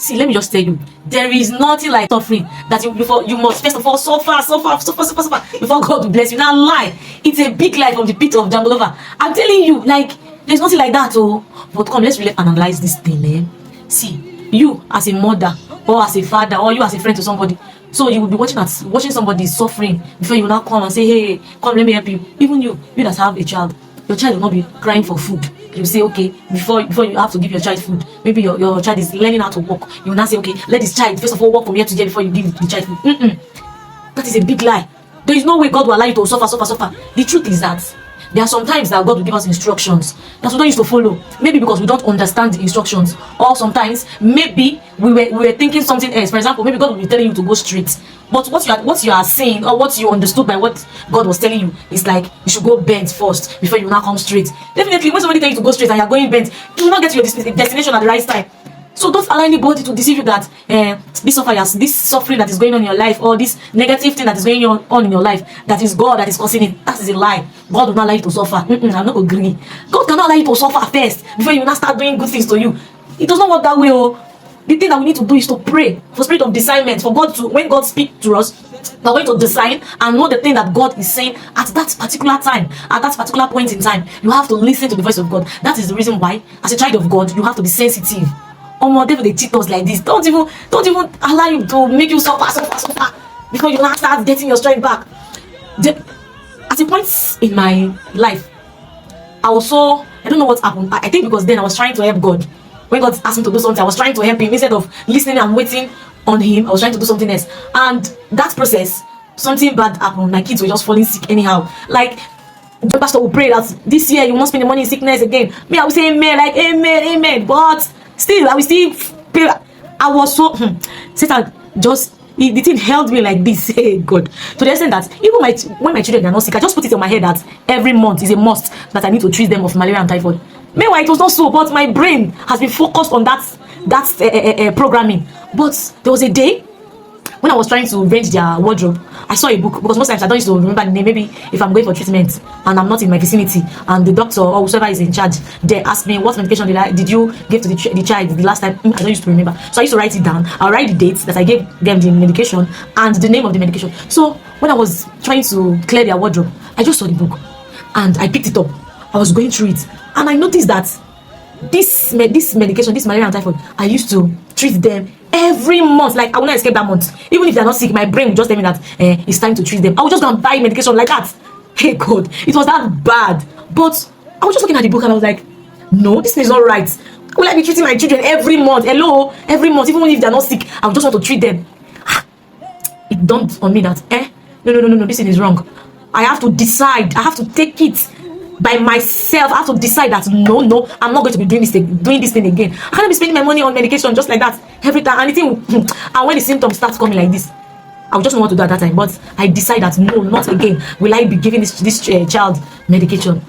See, let me just tell you, there is nothing like suffering that you must first of all suffer before God will bless you. Now lie. It's a big lie from the pit of Jambalova. I'm telling you, like, there's nothing like that, oh. But come, let's really analyze this thing, eh? See, you as a mother or as a father or you as a friend to somebody, so you will be watching somebody suffering before you now come and say, hey, come, let me help you. Even you that have a child, your child will not be crying for food. You say, okay, before you have to give your child food, maybe your child is learning how to walk. You will now say, okay, let this child first of all walk from here to there before you give the child food. That is a big lie. There is no way God will allow you to suffer. The truth is that there are some times that God will give us instructions that we don't used to follow. Maybe because we don't understand the instructions, or sometimes maybe we were thinking something else. For example, maybe God will be telling you to go straight, but what you are saying or what you understood by what God was telling you is like you should go bent first before you now come straight. Definitely, when somebody tells you to go straight and you're going bent, you will not get to your destination at the right time. So don't allow anybody to deceive you that this suffering that is going on in your life, or this negative thing that is going on in your life, that is God that is causing it. That is a lie. God will not allow you to suffer. I'm not agree. God cannot allow you to suffer first before you now start doing good things to you. It does not work that way. Oh. The thing that we need to do is to pray for spirit of discernment, for God to, when God speaks to us, we're going to discern and know the thing that God is saying at that particular time, at that particular point in time. You have to listen to the voice of God. That is the reason why, as a child of God, you have to be sensitive. Oh, devil, they cheat us like this. Don't even allow you to make you suffer before you now start getting your strength back. At a point in my life, I don't know what happened. I think because then I was trying to help God. When God asked me to do something, I was trying to help him. Instead of listening and waiting on him, I was trying to do something else. And that process, something bad happened. My kids were just falling sick anyhow. Like, the pastor will pray that this year you must spend the money in sickness again. Me, I will say amen, like amen. But still, I will still pay. I was so Satan just the thing held me like this. Hey God, to the extent that even when my children are not sick, I just put it on my head that every month is a must that I need to treat them of malaria and typhoid. Meanwhile, it was not so, but my brain has been focused on that programming. But there was a day when I was trying to range their wardrobe, I saw a book, because most times I don't used to remember the name. Maybe if I'm going for treatment and I'm not in my vicinity, and the doctor or whoever is in charge, they ask me, what medication did you give to the child the last time? I don't used to remember. So I used to write it down. I'll write the dates that I gave them the medication and the name of the medication. So when I was trying to clear their wardrobe, I just saw the book and I picked it up. I was going through it and I noticed that this medication, this malaria and typhoid, I used to treat them every month. Like, I will not escape that month. Even if they're not sick, my brain will just tell me that it's time to treat them. I will just go and buy medication like that. Hey God, it was that bad. But I was just looking at the book and I was like, no, this is not right. Will I be treating my children every month? Hello, every month, even if they're not sick, I just want to treat them. It dawned on me that no, this thing is wrong. I have to decide. I have to take it by myself. I have to decide that no, I'm not going to be doing this thing again. I can't be spending my money on medication just like that every time. And when the symptoms start coming like this, I would just know what to do at that time. But I decide that no, not again will I be giving this child medication.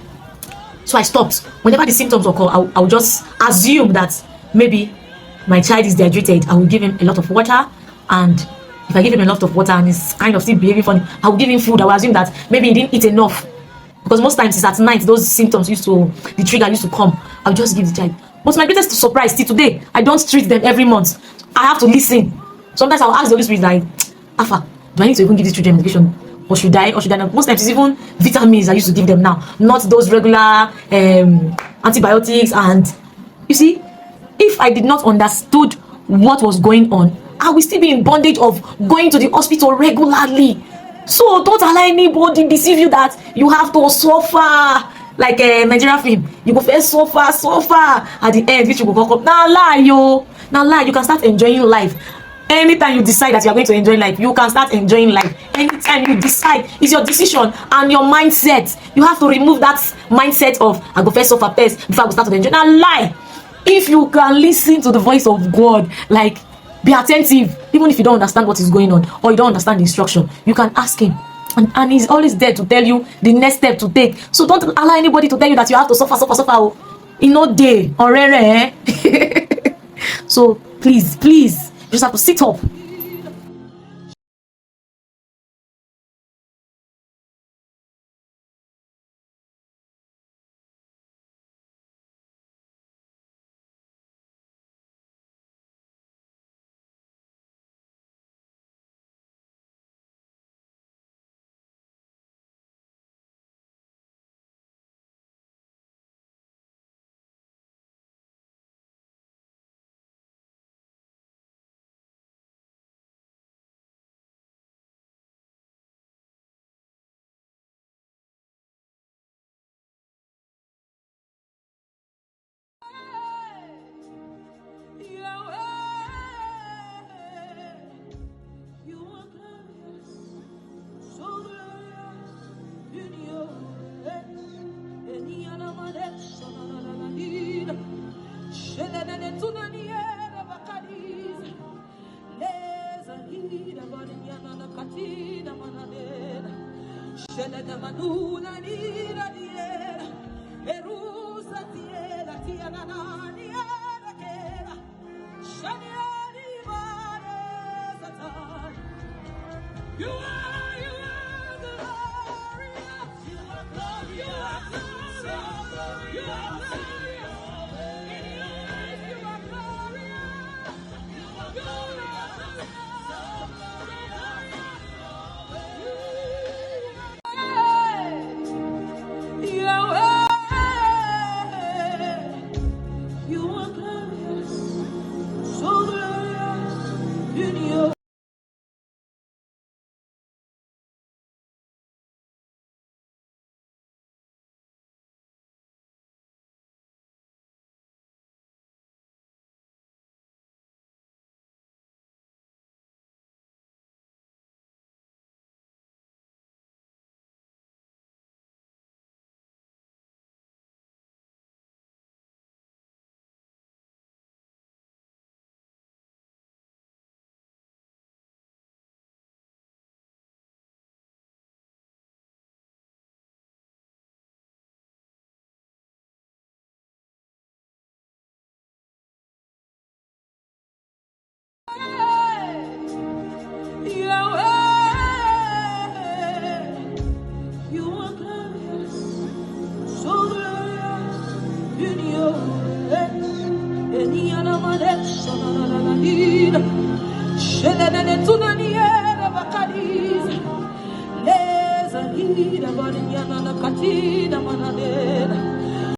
So I stopped. Whenever the symptoms occur, I will just assume that maybe my child is dehydrated. I will give him a lot of water, and if I give him a lot of water and he's kind of still behaving funny, I will give him food. I will assume that maybe he didn't eat enough, because most times it's at night those symptoms the trigger used to come. I'll just give the child. But my greatest surprise till today, I don't treat them every month. I have to listen. Sometimes I'll ask the Holy Spirit, like, Alpha, do I need to even give these children medication? Or should I not? Most times it's even vitamins I used to give them now, not those regular antibiotics. And you see, if I did not understood what was going on, I will still be in bondage of going to the hospital regularly. So don't allow anybody deceive you that you have to suffer like a Nigerian film. You go first suffer at the end, which you go come. Now lie, yo. Now lie. You can start enjoying life. Anytime you decide that you are going to enjoy life, you can start enjoying life. Anytime you decide, it's your decision and your mindset. You have to remove that mindset of I go first suffer first before I go start to enjoy. Now lie. If you can listen to the voice of God, like, be attentive, even if you don't understand what is going on or you don't understand the instruction, you can ask him. And he's always there to tell you the next step to take. So don't allow anybody to tell you that you have to suffer. In no day or rare. So please, you just have to sit up Shelada manula nira diera, erusa tiela tiana niera kera, shaniani vare satan. You are